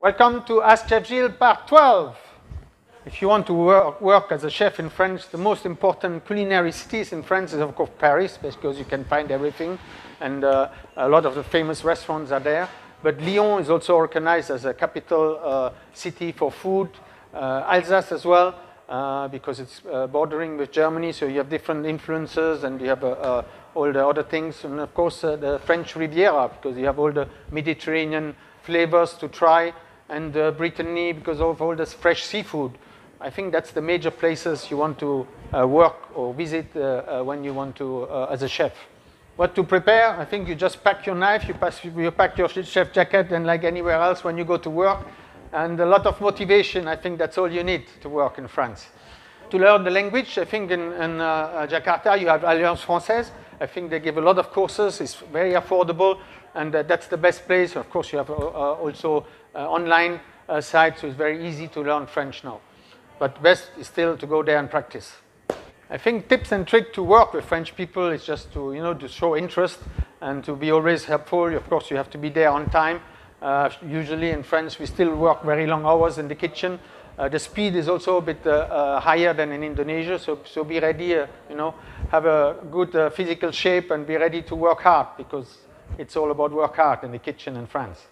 Welcome to Ask Chef Gilles Part 12. If you want to work as a chef in France, the most important culinary cities in France is of course Paris, because you can find everything, and a lot of the famous restaurants are there. But Lyon is also recognized as a capital city for food, Alsace as well, because it's bordering with Germany, so you have different influences and you have all the other things, and of course the French Riviera, because you have all the Mediterranean flavors to try, and Brittany because of all this fresh seafood. I think that's the major places you want to work or visit when you want to, as a chef. What to prepare? I think you just pack your knife, you pack your chef jacket, and like anywhere else when you go to work, and a lot of motivation. I think that's all you need to work in France. To learn the language, I think in Jakarta you have Alliance Française. I think they give a lot of courses, it's very affordable, and that's the best place. Of course, you have also online sites, so it's very easy to learn French now. But best is still to go there and practice. I think tips and tricks to work with French people is just to, to show interest and to be always helpful. Of course, you have to be there on time. Usually in France, we still work very long hours in the kitchen. The speed is also a bit higher than in Indonesia, so be ready, have a good physical shape and be ready to work hard, because it's all about work hard in the kitchen in France.